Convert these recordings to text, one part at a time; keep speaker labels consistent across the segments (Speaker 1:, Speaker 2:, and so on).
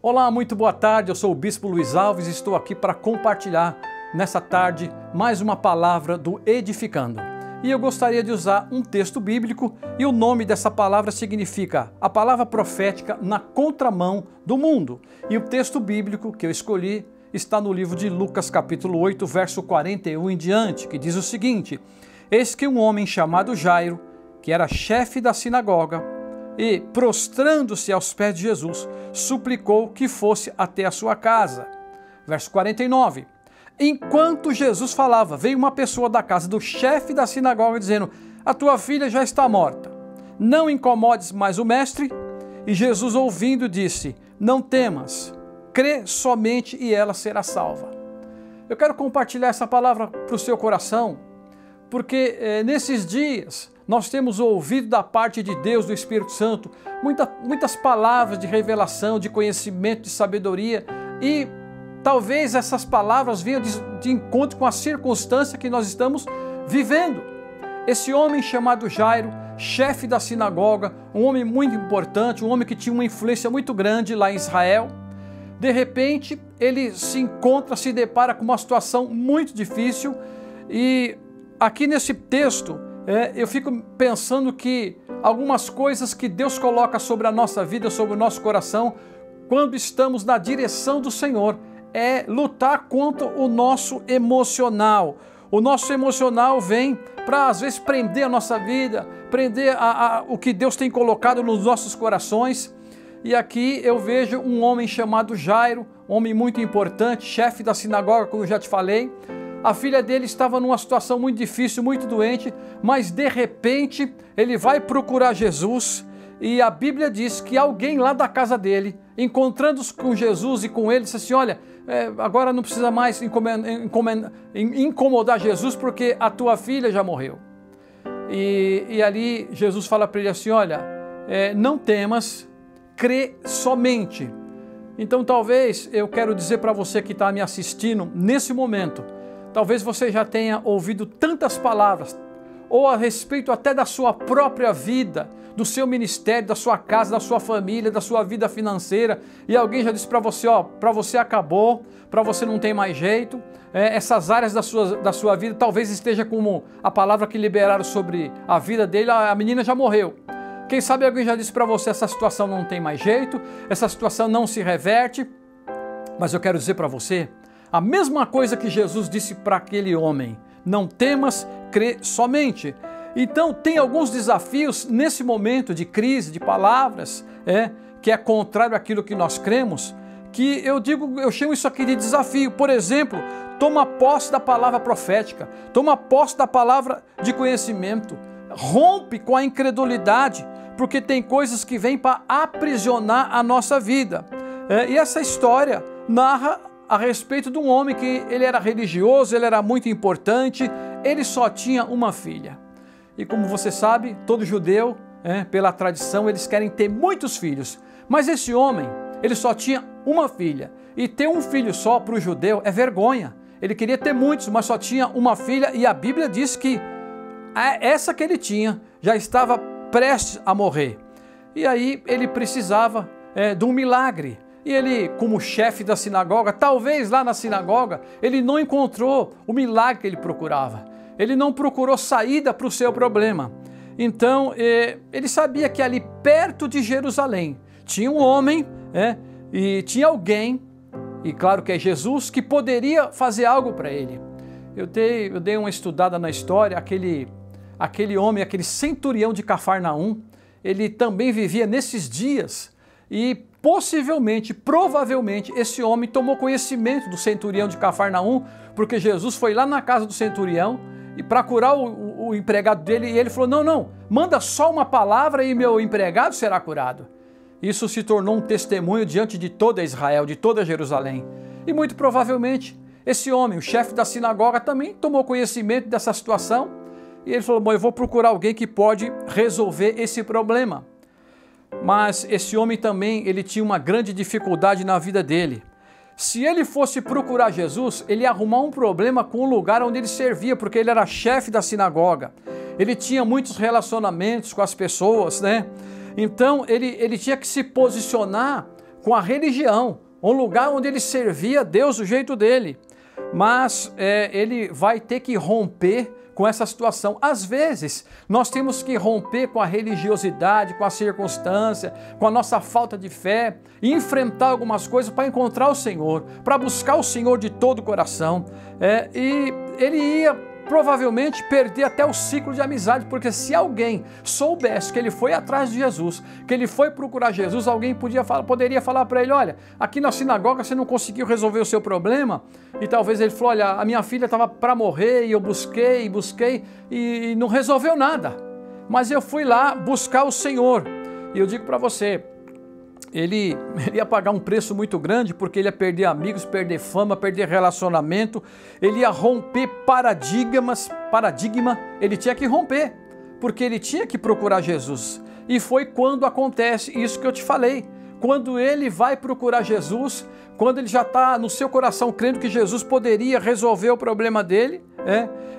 Speaker 1: Olá, muito boa tarde, eu sou o Bispo Luiz Alves e estou aqui para compartilhar nessa tarde mais uma palavra do Edificando. E eu gostaria de usar um texto bíblico e o nome dessa palavra significa a palavra profética na contramão do mundo. E o texto bíblico que eu escolhi está no livro de Lucas capítulo 8, verso 41 em diante, que diz o seguinte: Eis que um homem chamado Jairo, que era chefe da sinagoga, e, prostrando-se aos pés de Jesus, suplicou que fosse até a sua casa. Verso 49. Enquanto Jesus falava, veio uma pessoa da casa do chefe da sinagoga dizendo: a tua filha já está morta, não incomodes mais o mestre. E Jesus, ouvindo, disse: não temas, crê somente e ela será salva. Eu quero compartilhar essa palavra para o seu coração, porque nesses dias nós temos ouvido da parte de Deus, do Espírito Santo, muitas palavras de revelação, de conhecimento, de sabedoria, e talvez essas palavras venham de encontro com a circunstância que nós estamos vivendo. Esse homem chamado Jairo, chefe da sinagoga, um homem muito importante, um homem que tinha uma influência muito grande lá em Israel, de repente ele se depara com uma situação muito difícil, e aqui nesse texto, eu fico pensando que algumas coisas que Deus coloca sobre a nossa vida, sobre o nosso coração, quando estamos na direção do Senhor, é lutar contra o nosso emocional. O nosso emocional vem para, às vezes, prender a nossa vida, prender o que Deus tem colocado nos nossos corações. E aqui eu vejo um homem chamado Jairo, um homem muito importante, chefe da sinagoga, como eu já te falei. A filha dele estava numa situação muito difícil, muito doente, mas de repente ele vai procurar Jesus e a Bíblia diz que alguém lá da casa dele, encontrando-se com Jesus e com ele, disse assim: olha, agora não precisa mais incomodar Jesus porque a tua filha já morreu. E ali Jesus fala para ele assim: olha, não temas, crê somente. Então talvez eu quero dizer para você que está me assistindo nesse momento, talvez você já tenha ouvido tantas palavras, ou a respeito até da sua própria vida, do seu ministério, da sua casa, da sua família, da sua vida financeira, e alguém já disse para você: ó, para você acabou, para você não tem mais jeito, essas áreas da sua vida talvez esteja como a palavra que liberaram sobre a vida dele, a menina já morreu. Quem sabe alguém já disse para você: essa situação não tem mais jeito, essa situação não se reverte. Mas eu quero dizer para você a mesma coisa que Jesus disse para aquele homem: não temas, crê somente. Então tem alguns desafios nesse momento de crise, de palavras, que é contrário àquilo que nós cremos, que eu chamo isso aqui de desafio. Por exemplo, toma posse da palavra profética, toma posse da palavra de conhecimento, rompe com a incredulidade, porque tem coisas que vêm para aprisionar a nossa vida. E essa história narra a respeito de um homem que ele era religioso, ele era muito importante, ele só tinha uma filha. E como você sabe, todo judeu, pela tradição, eles querem ter muitos filhos. Mas esse homem, ele só tinha uma filha. E ter um filho só para o judeu é vergonha. Ele queria ter muitos, mas só tinha uma filha, e a Bíblia diz que essa que ele tinha já estava prestes a morrer. E aí ele precisava de um milagre. E ele, como chefe da sinagoga, talvez lá na sinagoga, ele não encontrou o milagre que ele procurava. Ele não procurou saída para o seu problema. Então, ele sabia que ali perto de Jerusalém tinha um homem, e tinha alguém, e claro que é Jesus, que poderia fazer algo para ele. Eu dei uma estudada na história, aquele homem, aquele centurião de Cafarnaum, ele também vivia nesses dias, e possivelmente, provavelmente, esse homem tomou conhecimento do centurião de Cafarnaum, porque Jesus foi lá na casa do centurião e para curar o empregado dele, e ele falou: não, manda só uma palavra e meu empregado será curado. Isso se tornou um testemunho diante de toda Israel, de toda Jerusalém. E muito provavelmente, esse homem, o chefe da sinagoga, também tomou conhecimento dessa situação, e ele falou: bom, eu vou procurar alguém que pode resolver esse problema. Mas esse homem também, ele tinha uma grande dificuldade na vida dele. Se ele fosse procurar Jesus, ele ia arrumar um problema com o lugar onde ele servia, porque ele era chefe da sinagoga. Ele tinha muitos relacionamentos com as pessoas, Então ele tinha que se posicionar com a religião, um lugar onde ele servia a Deus do jeito dele. Mas ele vai ter que romper com essa situação. Às vezes, nós temos que romper com a religiosidade, com a circunstância, com a nossa falta de fé, e enfrentar algumas coisas para encontrar o Senhor, para buscar o Senhor de todo o coração. E ele ia provavelmente perder até o ciclo de amizade, porque se alguém soubesse que ele foi atrás de Jesus, que ele foi procurar Jesus, alguém poderia falar para ele: olha, aqui na sinagoga você não conseguiu resolver o seu problema, e talvez ele falou: olha, a minha filha estava para morrer e eu busquei e não resolveu nada, mas eu fui lá buscar o Senhor. E eu digo para você, ele ia pagar um preço muito grande, porque ele ia perder amigos, perder fama, perder relacionamento, ele ia romper paradigma, ele tinha que romper, porque ele tinha que procurar Jesus. E foi quando acontece isso que eu te falei, quando ele vai procurar Jesus, quando ele já está no seu coração crendo que Jesus poderia resolver o problema dele,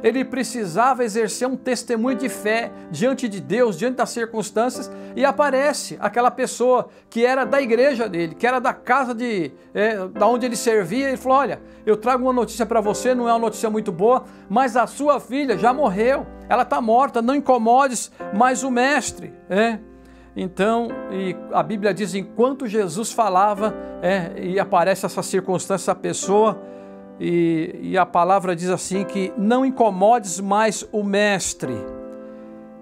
Speaker 1: ele precisava exercer um testemunho de fé diante de Deus, diante das circunstâncias, e aparece aquela pessoa que era da igreja dele, que era da casa da onde ele servia. Ele falou: olha, eu trago uma notícia para você, não é uma notícia muito boa, mas a sua filha já morreu, ela está morta, não incomodes mais o mestre. Então, e a Bíblia diz, enquanto Jesus falava, e aparece essa circunstância, essa pessoa, e a palavra diz assim, que não incomodes mais o mestre.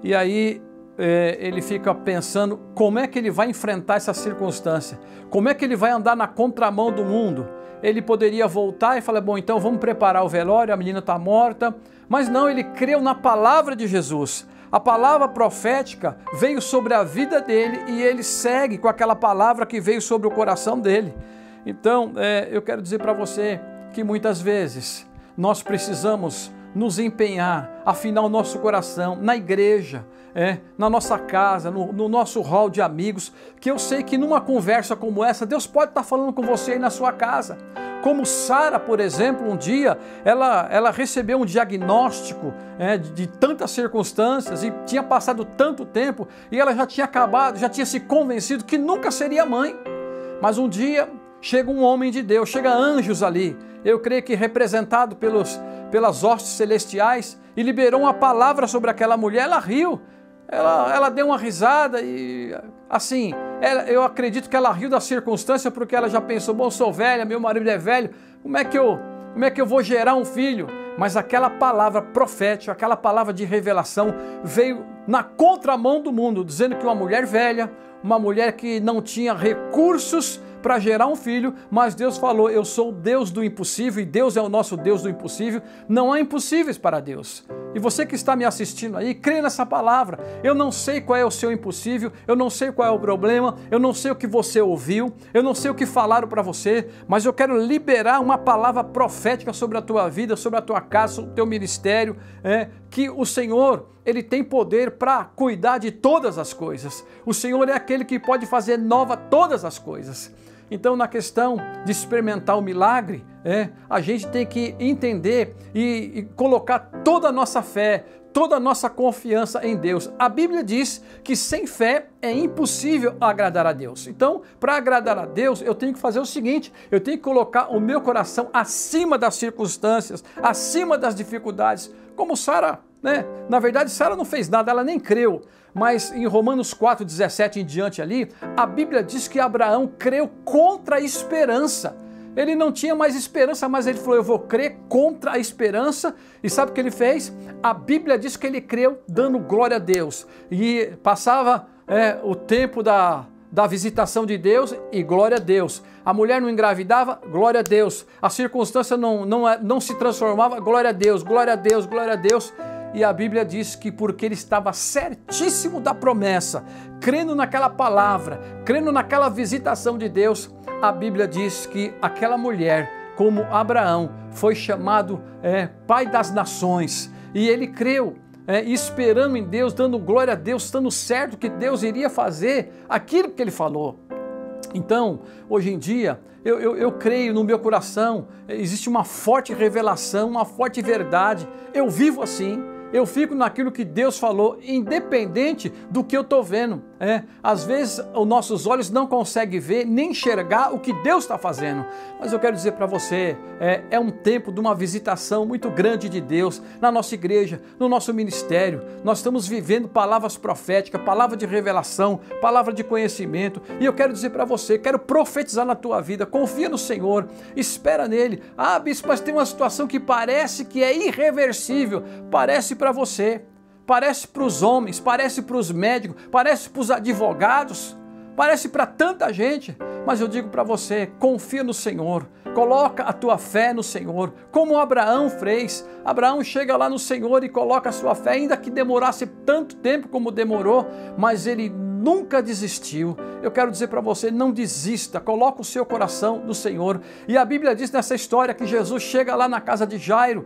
Speaker 1: E aí ele fica pensando como é que ele vai enfrentar essa circunstância, como é que ele vai andar na contramão do mundo. Ele poderia voltar e falar: bom, então vamos preparar o velório, a menina está morta. Mas não, ele creu na palavra de Jesus. A palavra profética veio sobre a vida dele e ele segue com aquela palavra que veio sobre o coração dele. Então, eu quero dizer para você que muitas vezes nós precisamos nos empenhar, afinar o nosso coração na igreja, na nossa casa, no nosso hall de amigos, que eu sei que numa conversa como essa, Deus pode estar falando com você aí na sua casa. Como Sara, por exemplo, um dia, ela recebeu um diagnóstico de tantas circunstâncias e tinha passado tanto tempo e ela já tinha se convencido que nunca seria mãe. Mas um dia chega um homem de Deus, chega anjos ali, eu creio que representado pelas hostes celestiais, e liberou uma palavra sobre aquela mulher. Ela riu, ela deu uma risada e assim, eu acredito que ela riu da circunstância, porque ela já pensou: bom, eu sou velha, meu marido é velho, como é que eu vou gerar um filho? Mas aquela palavra profética, aquela palavra de revelação veio na contramão do mundo, dizendo que uma mulher velha, uma mulher que não tinha recursos para gerar um filho, mas Deus falou: eu sou o Deus do impossível, e Deus é o nosso Deus do impossível, não há impossíveis para Deus. E você que está me assistindo aí, crê nessa palavra. Eu não sei qual é o seu impossível, eu não sei qual é o problema, eu não sei o que você ouviu, eu não sei o que falaram para você, mas eu quero liberar uma palavra profética sobre a tua vida, sobre a tua casa, sobre o teu ministério, que o Senhor, Ele tem poder para cuidar de todas as coisas. O Senhor é aquele que pode fazer nova todas as coisas. Então, na questão de experimentar o milagre, a gente tem que entender e colocar toda a nossa fé, toda a nossa confiança em Deus. A Bíblia diz que sem fé é impossível agradar a Deus. Então, para agradar a Deus, eu tenho que fazer o seguinte: eu tenho que colocar o meu coração acima das circunstâncias, acima das dificuldades, como Sara. Na verdade, Sara não fez nada, ela nem creu, mas em Romanos 4,17 em diante ali, a Bíblia diz que Abraão creu contra a esperança. Ele não tinha mais esperança, mas ele falou: eu vou crer contra a esperança. E sabe o que ele fez? A Bíblia diz que ele creu dando glória a Deus. E passava o tempo da visitação de Deus e glória a Deus. A mulher não engravidava, glória a Deus. A circunstância não se transformava, glória a Deus, glória a Deus, glória a Deus. E a Bíblia diz que porque ele estava certíssimo da promessa, crendo naquela palavra, crendo naquela visitação de Deus, a Bíblia diz que aquela mulher, como Abraão, foi chamado pai das nações. E ele creu, esperando em Deus, dando glória a Deus, estando certo que Deus iria fazer aquilo que ele falou. Então, hoje em dia, eu creio no meu coração, existe uma forte revelação, uma forte verdade. Eu vivo assim. Eu fico naquilo que Deus falou, independente do que eu estou vendo. Às vezes os nossos olhos não conseguem ver nem enxergar o que Deus está fazendo. Mas eu quero dizer para você, é um tempo de uma visitação muito grande de Deus na nossa igreja, no nosso ministério. Nós estamos vivendo palavras proféticas, palavra de revelação, palavra de conhecimento. E eu quero dizer para você, quero profetizar na tua vida, confia no Senhor, espera nele. Ah, bispo, mas tem uma situação que parece que é irreversível. Parece para você. Parece para os homens, parece para os médicos, parece para os advogados, parece para tanta gente, mas eu digo para você, confia no Senhor, coloca a tua fé no Senhor, como Abraão fez. Abraão chega lá no Senhor e coloca a sua fé, ainda que demorasse tanto tempo como demorou, mas ele nunca desistiu. Eu quero dizer para você, não desista, coloca o seu coração no Senhor. E a Bíblia diz nessa história que Jesus chega lá na casa de Jairo,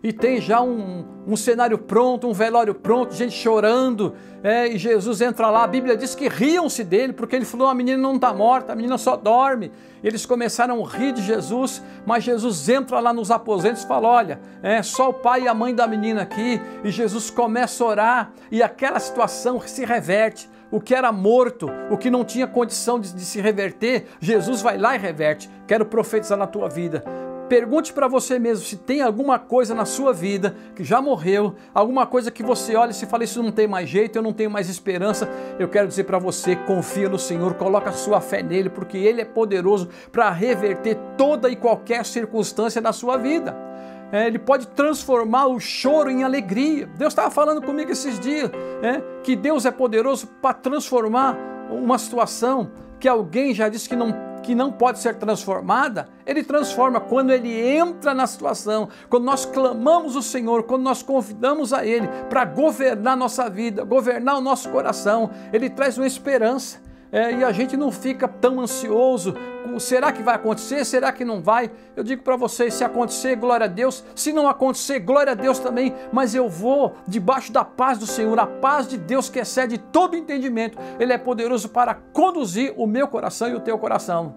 Speaker 1: e tem já um cenário pronto, um velório pronto, gente chorando, e Jesus entra lá. A Bíblia diz que riam-se dele, porque ele falou, a menina não está morta, a menina só dorme. Eles começaram a rir de Jesus, mas Jesus entra lá nos aposentos e fala, olha, só o pai e a mãe da menina aqui, e Jesus começa a orar, e aquela situação se reverte. O que era morto, o que não tinha condição de se reverter, Jesus vai lá e reverte. Quero profetizar na tua vida. Pergunte para você mesmo se tem alguma coisa na sua vida que já morreu, alguma coisa que você olha e se fala, isso não tem mais jeito, eu não tenho mais esperança. Eu quero dizer para você, confia no Senhor, coloca a sua fé nele, porque ele é poderoso para reverter toda e qualquer circunstância da sua vida. Ele pode transformar o choro em alegria. Deus estava falando comigo esses dias, que Deus é poderoso para transformar uma situação que alguém já disse que não pode ser transformada. Ele transforma quando ele entra na situação, quando nós clamamos o Senhor, quando nós convidamos a Ele para governar nossa vida, governar o nosso coração. Ele traz uma esperança. E a gente não fica tão ansioso, será que vai acontecer, será que não vai? Eu digo para vocês, se acontecer, glória a Deus, se não acontecer, glória a Deus também, mas eu vou debaixo da paz do Senhor, a paz de Deus que excede todo entendimento. Ele é poderoso para conduzir o meu coração e o teu coração.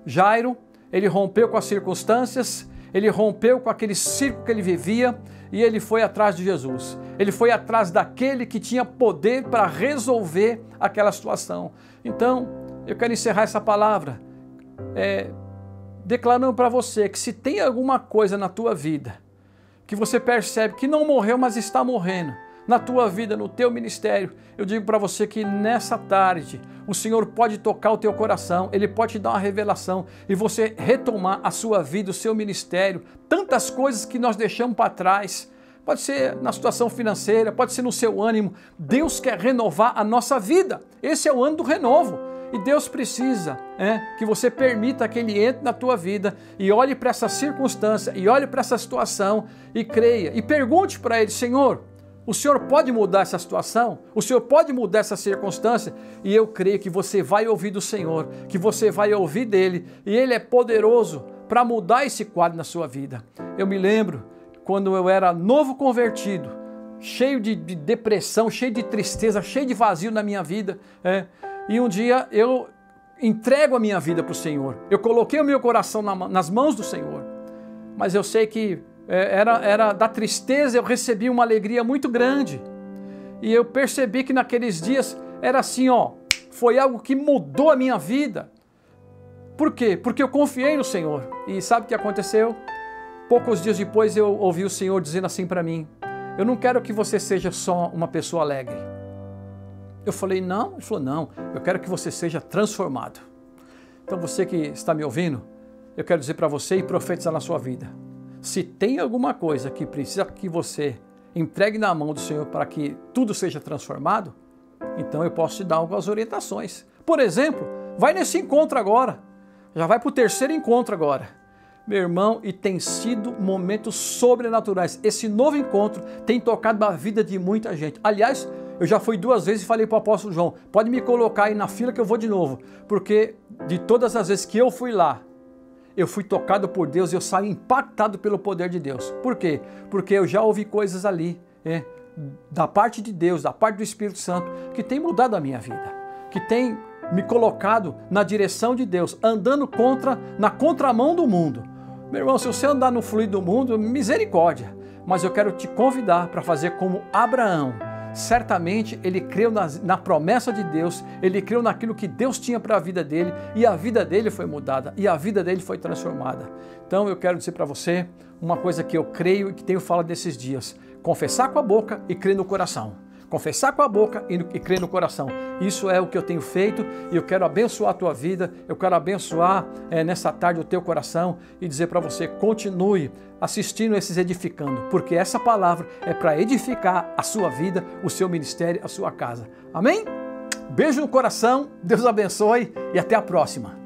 Speaker 1: Jairo, ele rompeu com as circunstâncias, ele rompeu com aquele círculo que ele vivia, e ele foi atrás de Jesus. Ele foi atrás daquele que tinha poder para resolver aquela situação. Então, eu quero encerrar essa palavra declarando para você que se tem alguma coisa na tua vida que você percebe que não morreu, mas está morrendo, na tua vida, no teu ministério, eu digo para você que nessa tarde o Senhor pode tocar o teu coração, Ele pode te dar uma revelação e você retomar a sua vida, o seu ministério, tantas coisas que nós deixamos para trás. Pode ser na situação financeira, pode ser no seu ânimo. Deus quer renovar a nossa vida. Esse é o ano do renovo. E Deus precisa que você permita que Ele entre na tua vida e olhe para essa circunstância, e olhe para essa situação e creia. E pergunte para Ele, Senhor, o Senhor pode mudar essa situação? O Senhor pode mudar essa circunstância? E eu creio que você vai ouvir do Senhor, que você vai ouvir dEle. E Ele é poderoso para mudar esse quadro na sua vida. Eu me lembro quando eu era novo convertido, cheio de depressão, cheio de tristeza, cheio de vazio na minha vida. E um dia eu entrego a minha vida para o Senhor. Eu coloquei o meu coração nas mãos do Senhor. Mas eu sei que era da tristeza, eu recebi uma alegria muito grande. E eu percebi que naqueles dias era assim, foi algo que mudou a minha vida. Por quê? Porque eu confiei no Senhor. E sabe o que aconteceu? Poucos dias depois eu ouvi o Senhor dizendo assim para mim, eu não quero que você seja só uma pessoa alegre. Eu falei, não. Ele falou, não, eu quero que você seja transformado. Então você que está me ouvindo, eu quero dizer para você e profetizar na sua vida. Se tem alguma coisa que precisa que você entregue na mão do Senhor para que tudo seja transformado, então eu posso te dar algumas orientações. Por exemplo, vai nesse encontro agora. Já vai para o terceiro encontro agora. Meu irmão, e tem sido momentos sobrenaturais. Esse novo encontro tem tocado a vida de muita gente. Aliás, eu já fui 2 vezes e falei para o apóstolo João, pode me colocar aí na fila que eu vou de novo. Porque de todas as vezes que eu fui lá, eu fui tocado por Deus e eu saí impactado pelo poder de Deus. Por quê? Porque eu já ouvi coisas ali, da parte de Deus, da parte do Espírito Santo, que tem mudado a minha vida. Que tem me colocado na direção de Deus, andando na contramão do mundo. Meu irmão, se você andar no fluido do mundo, misericórdia. Mas eu quero te convidar para fazer como Abraão. certamente ele creu na promessa de Deus, ele creu naquilo que Deus tinha para a vida dele, e a vida dele foi mudada, e a vida dele foi transformada. Então eu quero dizer para você uma coisa que eu creio e que tenho falado nesses dias: confessar com a boca e crer no coração. Confessar com a boca e crer no coração. Isso é o que eu tenho feito, e eu quero abençoar a tua vida, eu quero abençoar nessa tarde o teu coração e dizer para você: continue assistindo esses Edificando, porque essa palavra é para edificar a sua vida, o seu ministério, a sua casa. Amém? Beijo no coração, Deus abençoe e até a próxima.